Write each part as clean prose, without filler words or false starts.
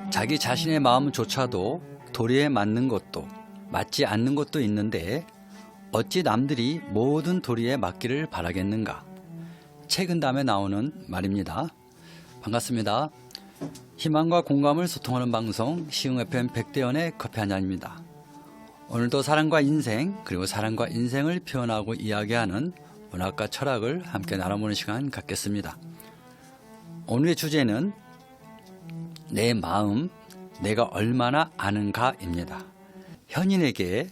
자기 자신의 마음조차도 도리에 맞는 것도 맞지 않는 것도 있는데 어찌 남들이 모든 도리에 맞기를 바라겠는가. 책은 다음에 나오는 말입니다. 반갑습니다. 희망과 공감을 소통하는 방송 시흥 FM 백대현의 커피 한 잔입니다. 오늘도 사랑과 인생 그리고 사랑과 인생을 표현하고 이야기하는 문학과 철학을 함께 나눠보는 시간 갖겠습니다. 오늘의 주제는 내 마음, 내가 얼마나 아는가입니다. 현인에게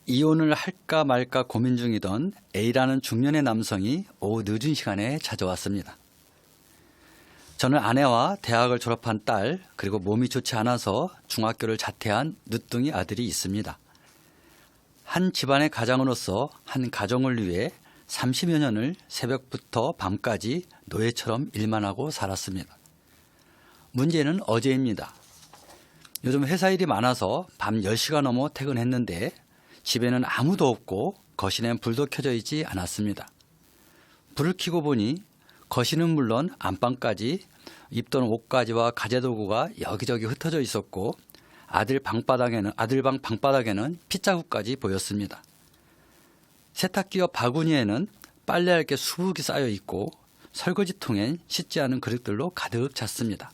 이혼을 할까 말까 고민 중이던 A라는 중년의 남성이 오후 늦은 시간에 찾아왔습니다. 저는 아내와 대학을 졸업한 딸 그리고 몸이 좋지 않아서 중학교를 자퇴한 늦둥이 아들이 있습니다. 한 집안의 가장으로서 한 가정을 위해 30여 년을 새벽부터 밤까지 노예처럼 일만 하고 살았습니다. 문제는 어제입니다. 요즘 회사 일이 많아서 밤 10시가 넘어 퇴근했는데 집에는 아무도 없고 거실엔 불도 켜져 있지 않았습니다. 불을 켜고 보니 거실은 물론 안방까지 입던 옷가지와 가재도구가 여기저기 흩어져 있었고 아들 방 방바닥에는 핏자국까지 보였습니다. 세탁기와 바구니에는 빨래할 게 수북이 쌓여 있고 설거지통엔 씻지 않은 그릇들로 가득 찼습니다.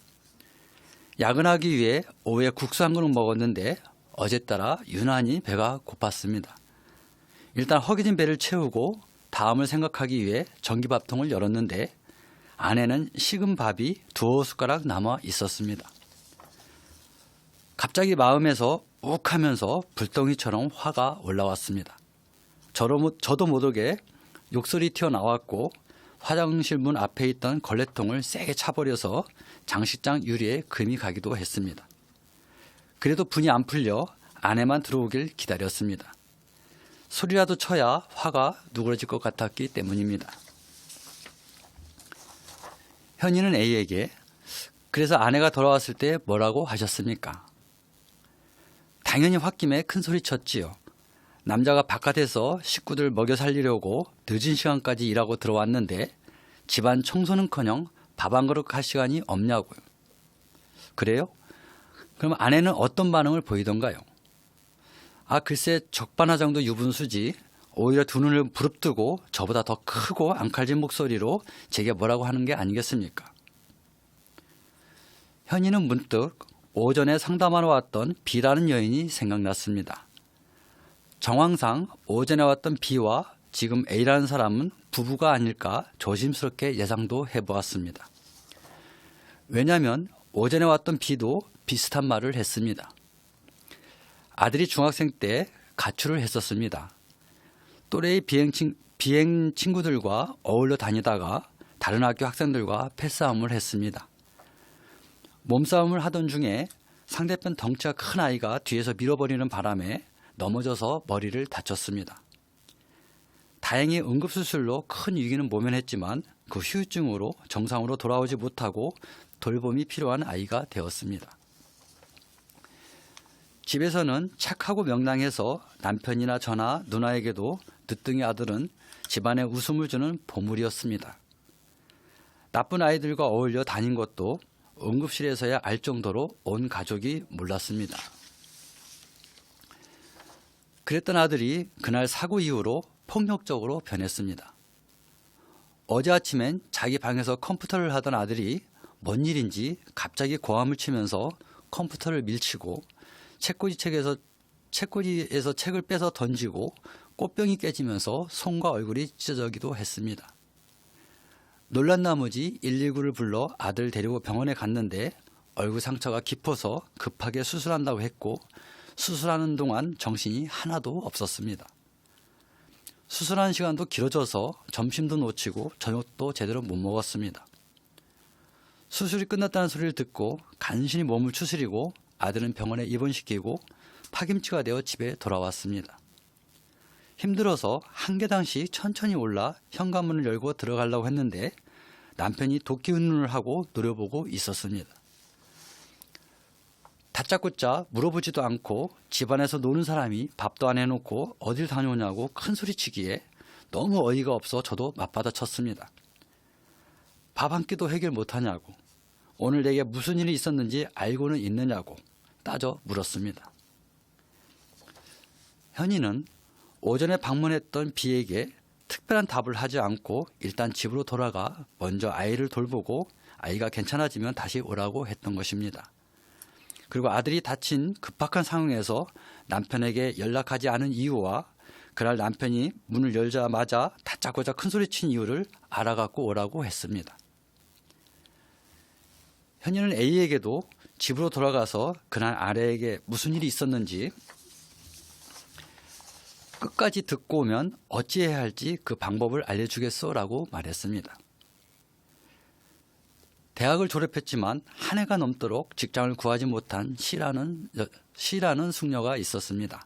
야근하기 위해 오후에 국수 한 그릇 먹었는데 어제 따라 유난히 배가 고팠습니다. 일단 허기진 배를 채우고 다음을 생각하기 위해 전기밥통을 열었는데 안에는 식은 밥이 두어 숟가락 남아 있었습니다. 갑자기 마음에서 욱하면서 불덩이처럼 화가 올라왔습니다. 저도 모르게 욕설이 튀어나왔고 화장실 문 앞에 있던 걸레통을 세게 차버려서 장식장 유리에 금이 가기도 했습니다. 그래도 분이 안 풀려 아내만 들어오길 기다렸습니다. 소리라도 쳐야 화가 누그러질 것 같았기 때문입니다. 현이는 A에게 그래서 아내가 돌아왔을 때 뭐라고 하셨습니까? 당연히 홧김에 큰 소리 쳤지요. 남자가 바깥에서 식구들 먹여 살리려고 늦은 시간까지 일하고 들어왔는데 집안 청소는커녕 밥 한 그릇 할 시간이 없냐고요. 그래요? 그럼 아내는 어떤 반응을 보이던가요? 글쎄 적반하장도 유분수지. 오히려 두 눈을 부릅뜨고 저보다 더 크고 앙칼진 목소리로 제게 뭐라고 하는 게 아니겠습니까? 현이는 문득 오전에 상담하러 왔던 B라는 여인이 생각났습니다. 정황상 오전에 왔던 B와 지금 A라는 사람은 부부가 아닐까 조심스럽게 예상도 해보았습니다. 왜냐하면 오전에 왔던 B도 비슷한 말을 했습니다. 아들이 중학생 때 가출을 했었습니다. 또래의 비행 친구들과 어울려 다니다가 다른 학교 학생들과 패싸움을 했습니다. 몸싸움을 하던 중에 상대편 덩치가 큰 아이가 뒤에서 밀어버리는 바람에 넘어져서 머리를 다쳤습니다. 다행히 응급수술로 큰 위기는 모면했지만 그 후유증으로 정상으로 돌아오지 못하고 돌봄이 필요한 아이가 되었습니다. 집에서는 착하고 명랑해서 남편이나 저나 누나에게도 늦둥이 아들은 집안에 웃음을 주는 보물이었습니다. 나쁜 아이들과 어울려 다닌 것도 응급실에서야 알 정도로 온 가족이 몰랐습니다. 그랬던 아들이 그날 사고 이후로 폭력적으로 변했습니다. 어제 아침엔 자기 방에서 컴퓨터를 하던 아들이 뭔 일인지 갑자기 고함을 치면서 컴퓨터를 밀치고 책꽂이에서 책을 빼서 던지고 꽃병이 깨지면서 손과 얼굴이 찢어지기도 했습니다. 놀란 나머지 119를 불러 아들 데리고 병원에 갔는데 얼굴 상처가 깊어서 급하게 수술한다고 했고 수술하는 동안 정신이 하나도 없었습니다. 수술하는 시간도 길어져서 점심도 놓치고 저녁도 제대로 못 먹었습니다. 수술이 끝났다는 소리를 듣고 간신히 몸을 추스리고 아들은 병원에 입원시키고 파김치가 되어 집에 돌아왔습니다. 힘들어서 한 계단씩 천천히 올라 현관문을 열고 들어가려고 했는데 남편이 도끼 운운을 하고 노려보고 있었습니다. 다짜고짜 물어보지도 않고 집안에서 노는 사람이 밥도 안 해놓고 어딜 다녀오냐고 큰 소리치기에 너무 어이가 없어 저도 맞받아쳤습니다. 밥 한 끼도 해결 못하냐고, 오늘 내게 무슨 일이 있었는지 알고는 있느냐고 따져 물었습니다. 현이는 오전에 방문했던 비에게 특별한 답을 하지 않고 일단 집으로 돌아가 먼저 아이를 돌보고 아이가 괜찮아지면 다시 오라고 했던 것입니다. 그리고 아들이 다친 급박한 상황에서 남편에게 연락하지 않은 이유와 그날 남편이 문을 열자마자 다짜고짜 큰소리친 이유를 알아갖고 오라고 했습니다. 현이는 A에게도 집으로 돌아가서 그날 아내에게 무슨 일이 있었는지 끝까지 듣고 오면 어찌해야 할지 그 방법을 알려주겠소라고 말했습니다. 대학을 졸업했지만 한 해가 넘도록 직장을 구하지 못한 C라는 숙녀가 있었습니다.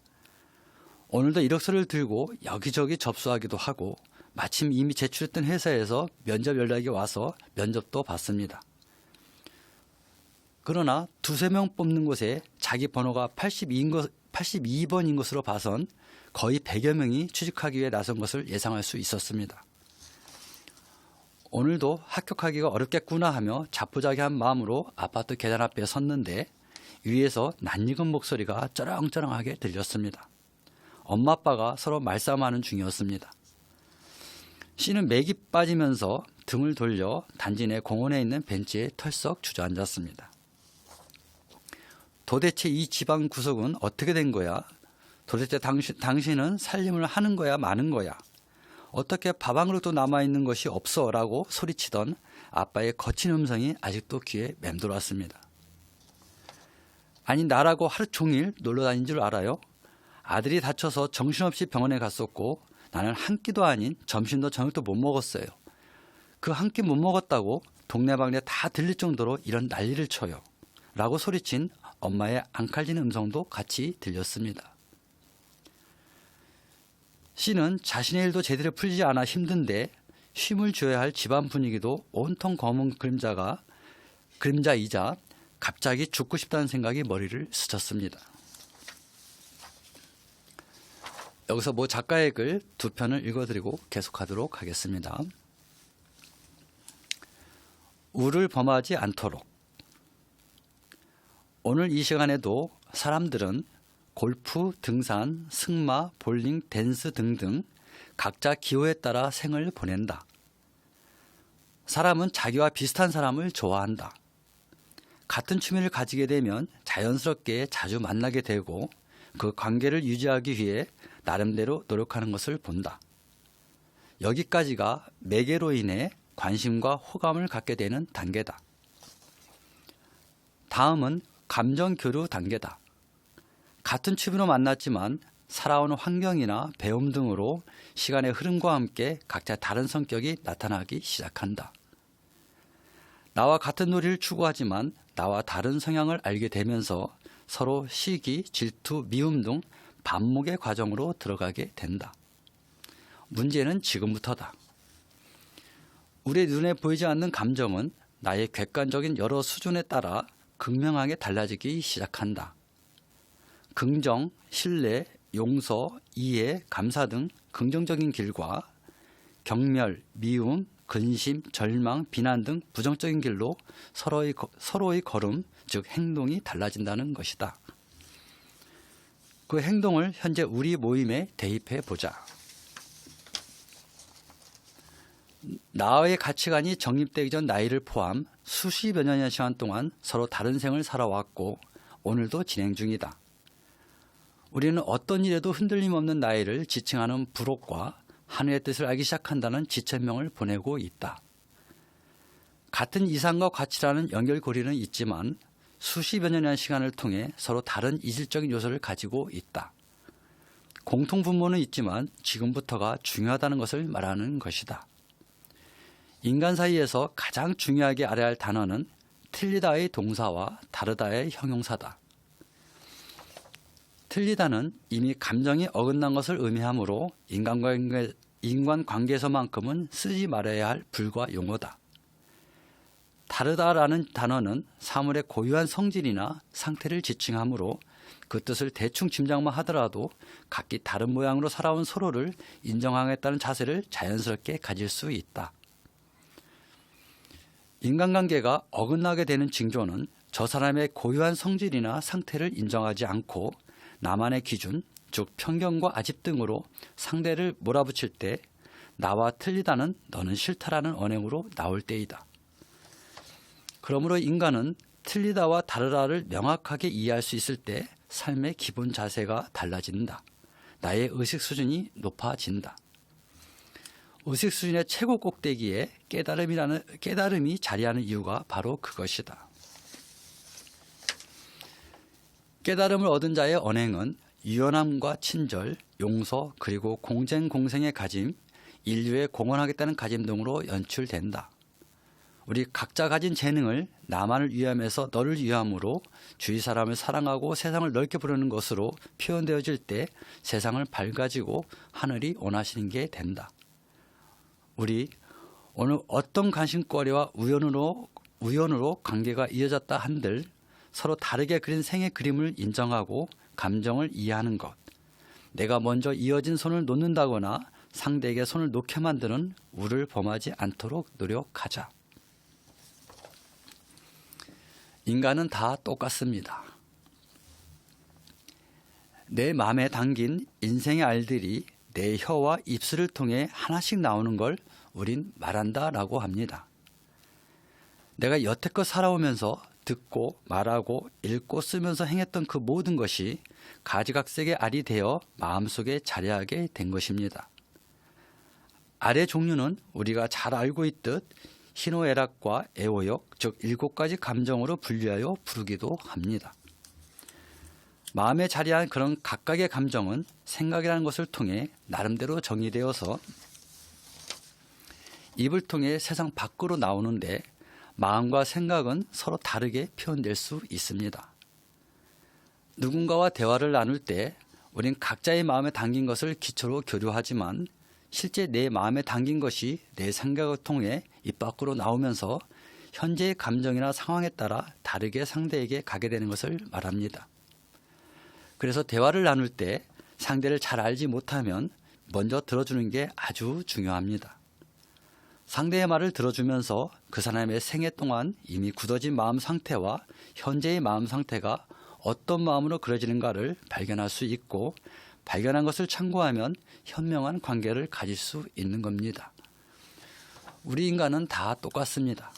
오늘도 이력서를 들고 여기저기 접수하기도 하고 마침 이미 제출했던 회사에서 면접 연락이 와서 면접도 봤습니다. 그러나 두세 명 뽑는 곳에 자기 번호가 82번인 것으로 봐선 거의 100여 명이 취직하기 위해 나선 것을 예상할 수 있었습니다. 오늘도 합격하기가 어렵겠구나 하며 자포자기한 마음으로 아파트 계단 앞에 섰는데 위에서 낯익은 목소리가 쩌렁쩌렁하게 들렸습니다. 엄마 아빠가 서로 말싸움하는 중이었습니다. C는 맥이 빠지면서 등을 돌려 단지 내 공원에 있는 벤치에 털썩 주저앉았습니다. 도대체 이 집안 구석은 어떻게 된 거야? 도대체 당신은 살림을 하는 거야 마는 거야? 어떻게 밥 한 그릇도 남아있는 것이 없어? 라고 소리치던 아빠의 거친 음성이 아직도 귀에 맴돌았습니다. 아니 나라고 하루 종일 놀러 다닌 줄 알아요? 아들이 다쳐서 정신없이 병원에 갔었고 나는 한 끼도 아닌 점심도 저녁도 못 먹었어요. 그 한 끼 못 먹었다고 동네방네 다 들릴 정도로 이런 난리를 쳐요. 라고 소리친 엄마의 앙칼진 음성도 같이 들렸습니다. C는 자신의 일도 제대로 풀리지 않아 힘든데 쉼을 줘야 할 집안 분위기도 온통 검은 그림자이자 갑자기 죽고 싶다는 생각이 머리를 스쳤습니다. 여기서 작가의 글 두 편을 읽어드리고 계속하도록 하겠습니다. 우를 범하지 않도록. 오늘 이 시간에도 사람들은 골프, 등산, 승마, 볼링, 댄스 등등 각자 기호에 따라 생을 보낸다. 사람은 자기와 비슷한 사람을 좋아한다. 같은 취미를 가지게 되면 자연스럽게 자주 만나게 되고 그 관계를 유지하기 위해 나름대로 노력하는 것을 본다. 여기까지가 매개로 인해 관심과 호감을 갖게 되는 단계다. 다음은 감정 교류 단계다. 같은 취미로 만났지만 살아온 환경이나 배움 등으로 시간의 흐름과 함께 각자 다른 성격이 나타나기 시작한다. 나와 같은 놀이를 추구하지만 나와 다른 성향을 알게 되면서 서로 시기, 질투, 미움 등 반목의 과정으로 들어가게 된다. 문제는 지금부터다. 우리 눈에 보이지 않는 감정은 나의 객관적인 여러 수준에 따라 극명하게 달라지기 시작한다. 긍정, 신뢰, 용서, 이해, 감사 등 긍정적인 길과 경멸, 미움, 근심, 절망, 비난 등 부정적인 길로 서로의 걸음, 즉 행동이 달라진다는 것이다. 그 행동을 현재 우리 모임에 대입해 보자. 나의 가치관이 정립되기 전 나이를 포함 수십여 년의 시간 동안 서로 다른 생을 살아왔고 오늘도 진행 중이다. 우리는 어떤 일에도 흔들림 없는 나이를 지칭하는 부록과 하늘의 뜻을 알기 시작한다는 지천명을 보내고 있다. 같은 이상과 가치라는 연결고리는 있지만 수십여 년의 시간을 통해 서로 다른 이질적인 요소를 가지고 있다. 공통분모는 있지만 지금부터가 중요하다는 것을 말하는 것이다. 인간 사이에서 가장 중요하게 알아야 할 단어는 틀리다의 동사와 다르다의 형용사다. 틀리다는 이미 감정이 어긋난 것을 의미하므로 인간관계에서만큼은 쓰지 말아야 할 불과 용어다. 다르다라는 단어는 사물의 고유한 성질이나 상태를 지칭하므로 그 뜻을 대충 짐작만 하더라도 각기 다른 모양으로 살아온 서로를 인정하겠다는 자세를 자연스럽게 가질 수 있다. 인간관계가 어긋나게 되는 징조는 저 사람의 고유한 성질이나 상태를 인정하지 않고 나만의 기준, 즉 편견과 아집 등으로 상대를 몰아붙일 때 나와 틀리다는 너는 싫다라는 언행으로 나올 때이다. 그러므로 인간은 틀리다와 다르다를 명확하게 이해할 수 있을 때 삶의 기본 자세가 달라진다. 나의 의식 수준이 높아진다. 의식 수준의 최고 꼭대기에 깨달음이 자리하는 이유가 바로 그것이다. 깨달음을 얻은 자의 언행은 유연함과 친절, 용서, 그리고 공생의 가짐, 인류에 공헌하겠다는 가짐 등으로 연출된다. 우리 각자 가진 재능을 나만을 위함에서 너를 위함으로 주위 사람을 사랑하고 세상을 넓게 부르는 것으로 표현되어질 때 세상을 밝아지고 하늘이 원하시는 게 된다. 우리 오늘 어떤 관심거리와 우연으로 관계가 이어졌다 한들 서로 다르게 그린 생의 그림을 인정하고 감정을 이해하는 것, 내가 먼저 이어진 손을 놓는다거나 상대에게 손을 놓게 만드는 우를 범하지 않도록 노력하자. 인간은 다 똑같습니다. 내 마음에 담긴 인생의 알들이 내 혀와 입술을 통해 하나씩 나오는 걸 우린 말한다라고 합니다. 내가 여태껏 살아오면서 듣고 말하고 읽고 쓰면서 행했던 그 모든 것이 가지각색의 알이 되어 마음속에 자리하게 된 것입니다. 알의 종류는 우리가 잘 알고 있듯 희노애락과 애호욕, 즉 7가지 감정으로 분류하여 부르기도 합니다. 마음에 자리한 그런 각각의 감정은 생각이라는 것을 통해 나름대로 정의되어서 입을 통해 세상 밖으로 나오는데 마음과 생각은 서로 다르게 표현될 수 있습니다. 누군가와 대화를 나눌 때 우린 각자의 마음에 담긴 것을 기초로 교류하지만 실제 내 마음에 담긴 것이 내 생각을 통해 입 밖으로 나오면서 현재의 감정이나 상황에 따라 다르게 상대에게 가게 되는 것을 말합니다. 그래서 대화를 나눌 때 상대를 잘 알지 못하면 먼저 들어주는 게 아주 중요합니다. 상대의 말을 들어주면서 그 사람의 생애 동안 이미 굳어진 마음 상태와 현재의 마음 상태가 어떤 마음으로 그려지는가를 발견할 수 있고 발견한 것을 참고하면 현명한 관계를 가질 수 있는 겁니다. 우리 인간은 다 똑같습니다.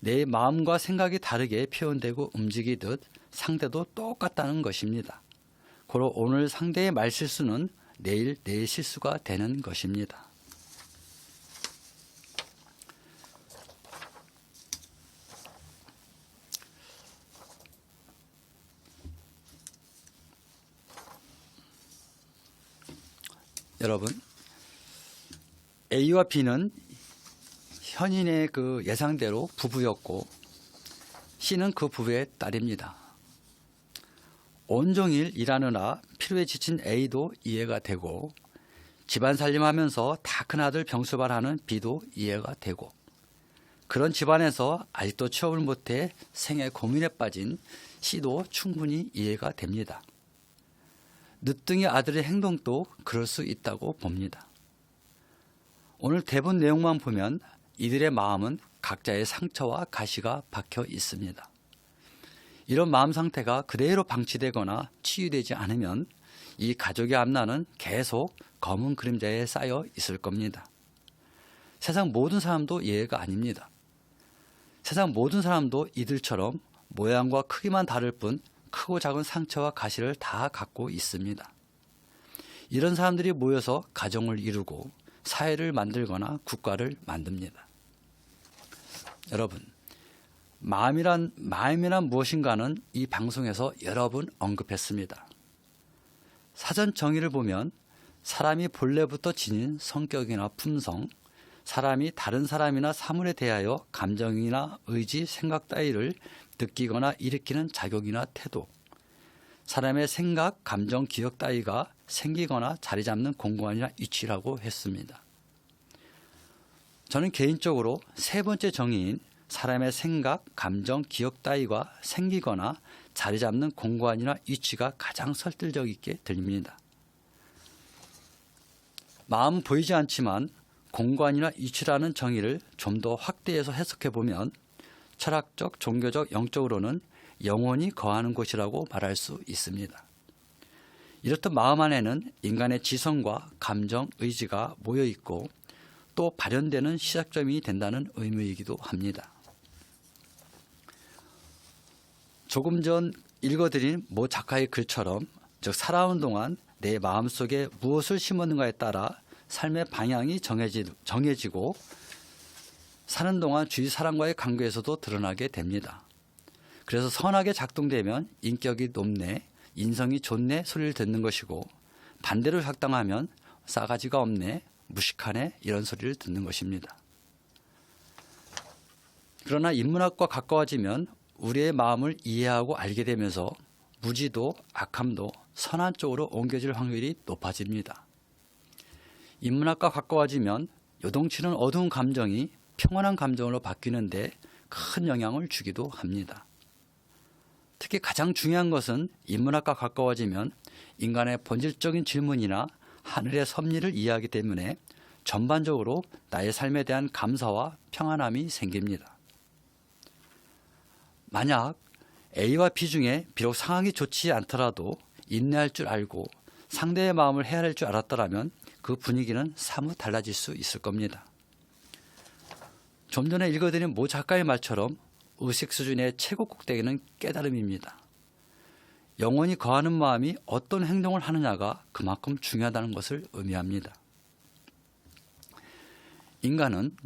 내 마음과 생각이 다르게 표현되고 움직이듯 상대도 똑같다는 것입니다. 고로 오늘 상대의 말실수는 내일 내 실수가 되는 것입니다. 여러분, A와 B는 현인의 그 예상대로 부부였고 C는 그 부부의 딸입니다. 온종일 일하느라 피로에 지친 A도 이해가 되고 집안 살림하면서 다 큰아들 병수발하는 B도 이해가 되고 그런 집안에서 아직도 취업을 못해 생애 고민에 빠진 C도 충분히 이해가 됩니다. 늦둥이 아들의 행동도 그럴 수 있다고 봅니다. 오늘 대본 내용만 보면 이들의 마음은 각자의 상처와 가시가 박혀 있습니다. 이런 마음 상태가 그대로 방치되거나 치유되지 않으면 이 가족의 앞날은 계속 검은 그림자에 쌓여 있을 겁니다. 세상 모든 사람도 예외가 아닙니다. 세상 모든 사람도 이들처럼 모양과 크기만 다를 뿐 크고 작은 상처와 가시를 다 갖고 있습니다. 이런 사람들이 모여서 가정을 이루고 사회를 만들거나 국가를 만듭니다. 여러분, 마음이란 무엇인가는 이 방송에서 여러 번 언급했습니다. 사전 정의를 보면 사람이 본래부터 지닌 성격이나 품성, 사람이 다른 사람이나 사물에 대하여 감정이나 의지, 생각 따위를 느끼거나 일으키는 작용이나 태도, 사람의 생각, 감정, 기억 따위가 생기거나 자리 잡는 공간이나 위치라고 했습니다. 저는 개인적으로 세 번째 정의인 사람의 생각, 감정, 기억 따위가 생기거나 자리 잡는 공간이나 위치가 가장 설득력 있게 들립니다. 마음은 보이지 않지만 공간이나 위치라는 정의를 좀 더 확대해서 해석해 보면 철학적, 종교적, 영적으로는 영혼이 거하는 곳이라고 말할 수 있습니다. 이렇듯 마음 안에는 인간의 지성과 감정, 의지가 모여 있고 또 발현되는 시작점이 된다는 의미이기도 합니다. 조금 전 읽어드린 모 작가의 글처럼 즉 살아오는 동안 내 마음속에 무엇을 심었는가에 따라 삶의 방향이 정해지고 사는 동안 주위 사람과의 관계에서도 드러나게 됩니다. 그래서 선하게 작동되면 인격이 높네, 인성이 좋네 소리를 듣는 것이고 반대로 작동하면 싸가지가 없네, 무식하네 이런 소리를 듣는 것입니다. 그러나 인문학과 가까워지면 우리의 마음을 이해하고 알게 되면서 무지도 악함도 선한 쪽으로 옮겨질 확률이 높아집니다. 인문학과 가까워지면 요동치는 어두운 감정이 평온한 감정으로 바뀌는데 큰 영향을 주기도 합니다. 특히 가장 중요한 것은 인문학과 가까워지면 인간의 본질적인 질문이나 하늘의 섭리를 이해하기 때문에 전반적으로 나의 삶에 대한 감사와 평안함이 생깁니다. 만약 A와 B 중에 비록 상황이 좋지 않더라도 인내할 줄 알고 상대의 마음을 헤아릴 줄 알았더라면 그 분위기는 사뭇 달라질 수 있을 겁니다. 좀 전에 읽어드린 모 작가의 말처럼 의식 수준의 최고 꼭대기는 깨달음입니다. 영혼이 거하는 마음이 어떤 행동을 하느냐가 그만큼 중요하다는 것을 의미합니다. 인간은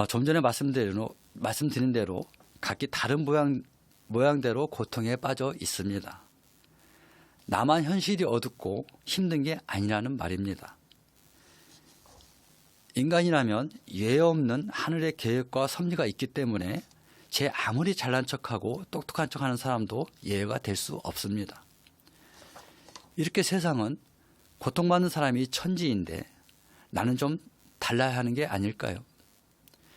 좀 전에 말씀드린 대로 각기 다른 모양대로 고통에 빠져 있습니다. 나만 현실이 어둡고 힘든 게 아니라는 말입니다. 인간이라면 예외 없는 하늘의 계획과 섭리가 있기 때문에 제 아무리 잘난 척하고 똑똑한 척하는 사람도 예외가 될 수 없습니다. 이렇게 세상은 고통받는 사람이 천지인데 나는 좀 달라야 하는 게 아닐까요?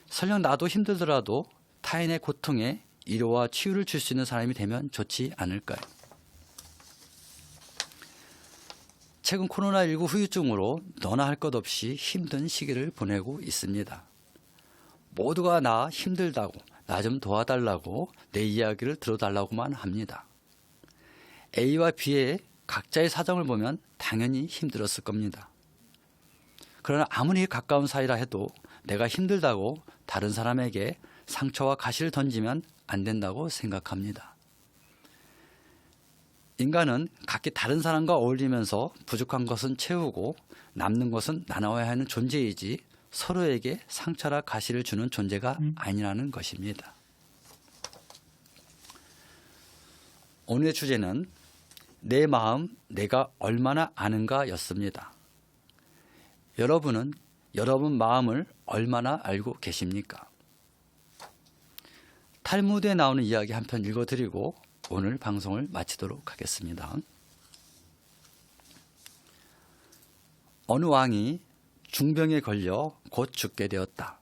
설령 나도 힘들더라도 타인의 고통에 위로와 치유를 줄 수 있는 사람이 되면 좋지 않을까요? 최근 코로나19 후유증으로 너나 할 것 없이 힘든 시기를 보내고 있습니다. 모두가 나 힘들다고, 나 좀 도와달라고, 내 이야기를 들어달라고만 합니다. A와 B의 각자의 사정을 보면 당연히 힘들었을 겁니다. 그러나 아무리 가까운 사이라 해도 내가 힘들다고 다른 사람에게 상처와 가시를 던지면 안 된다고 생각합니다. 인간은 각기 다른 사람과 어울리면서 부족한 것은 채우고 남는 것은 나눠야 하는 존재이지 서로에게 상처나 가시를 주는 존재가 아니라는 것입니다. 오늘의 주제는 내 마음 내가 얼마나 아는가 였습니다. 여러분은 여러분 마음을 얼마나 알고 계십니까? 탈무드에 나오는 이야기 한 편 읽어드리고 오늘 방송을 마치도록 하겠습니다. 어느 왕이 중병에 걸려 곧 죽게 되었다.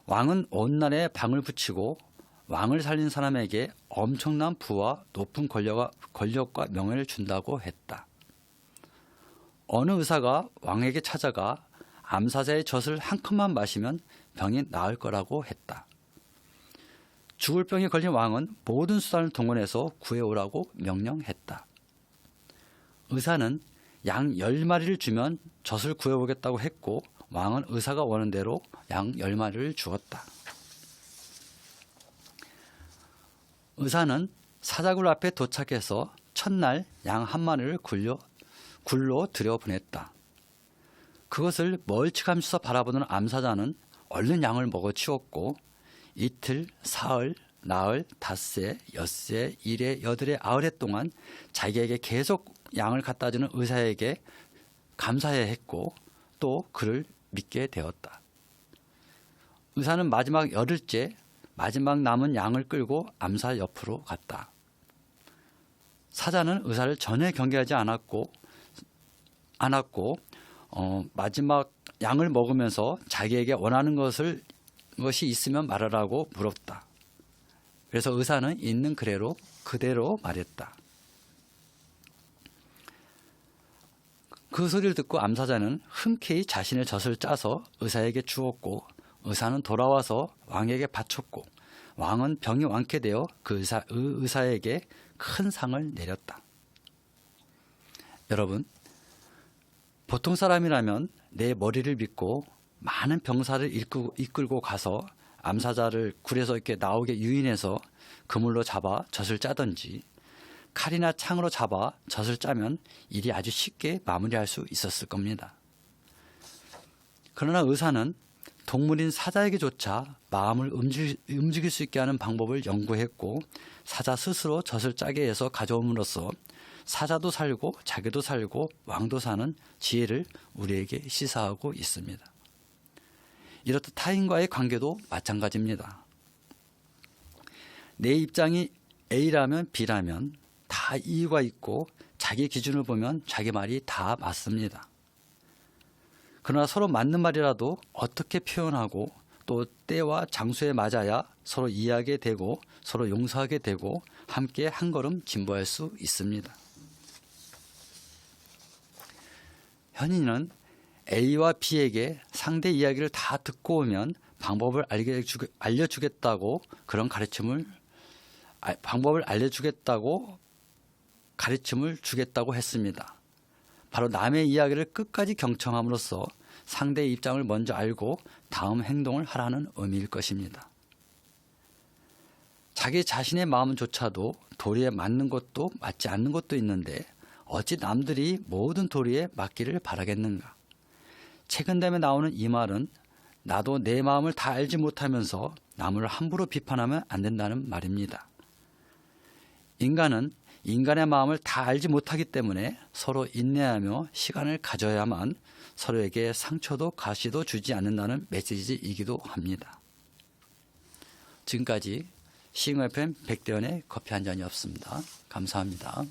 왕은 온 날에 방을 붙이고 왕을 살린 사람에게 엄청난 부와 높은 권력과 명예를 준다고 했다. 어느 의사가 왕에게 찾아가 암사자의 젖을 한 컵만 마시면 병이 나을 거라고 했다. 죽을 병에 걸린 왕은 모든 수단을 동원해서 구해오라고 명령했다. 의사는 양 10마리를 주면 젖을 구해오겠다고 했고 왕은 의사가 원하는 대로 양 10마리를 주었다. 의사는 사자굴 앞에 도착해서 첫날 양 1마리를 굴로 들여보냈다. 그것을 멀찌감치서 바라보는 암사자는 얼른 양을 먹어치웠고 이틀, 사흘, 나흘, 닷새, 엿새, 일해, 여덟해, 아흘해 동안 자기에게 계속 양을 갖다 주는 의사에게 감사해야 했고 또 그를 믿게 되었다. 의사는 마지막 열흘째 마지막 남은 양을 끌고 암사 옆으로 갔다. 사자는 의사를 전혀 경계하지 않았고 마지막 양을 먹으면서 자기에게 원하는 것이 있으면 말하라고 물었다. 그래서 의사는 있는 그대로 말했다. 그 소리를 듣고 암사자는 흔쾌히 자신의 젖을 짜서 의사에게 주었고 의사는 돌아와서 왕에게 바쳤고 왕은 병이 완쾌되어 그 의사에게 큰 상을 내렸다. 여러분, 보통 사람이라면 내 머리를 믿고 많은 병사를 이끌고 가서 암사자를 굴에서 이렇게 나오게 유인해서 그물로 잡아 젖을 짜든지 칼이나 창으로 잡아 젖을 짜면 일이 아주 쉽게 마무리할 수 있었을 겁니다. 그러나 의사는 동물인 사자에게조차 마음을 움직일 수 있게 하는 방법을 연구했고 사자 스스로 젖을 짜게 해서 가져옴으로써 사자도 살고 자기도 살고 왕도 사는 지혜를 우리에게 시사하고 있습니다. 이렇듯 타인과의 관계도 마찬가지입니다. 내 입장이 A라면 B라면 다 이유가 있고 자기 기준을 보면 자기 말이 다 맞습니다. 그러나 서로 맞는 말이라도 어떻게 표현하고 또 때와 장소에 맞아야 서로 이해하게 되고 서로 용서하게 되고 함께 한 걸음 진보할 수 있습니다. 현인은 A와 B에게 상대 이야기를 다 듣고 오면 방법을 알려주겠다고 가르침을 주겠다고 했습니다. 바로 남의 이야기를 끝까지 경청함으로써 상대의 입장을 먼저 알고 다음 행동을 하라는 의미일 것입니다. 자기 자신의 마음조차도 도리에 맞는 것도 맞지 않는 것도 있는데 어찌 남들이 모든 도리에 맞기를 바라겠는가. 최근담에 나오는 이 말은 나도 내 마음을 다 알지 못하면서 남을 함부로 비판하면 안 된다는 말입니다. 인간은 인간의 마음을 다 알지 못하기 때문에 서로 인내하며 시간을 가져야만 서로에게 상처도 가시도 주지 않는다는 메시지이기도 합니다. 지금까지 시흥 FM 백대현의 커피 한 잔이었습니다. 감사합니다.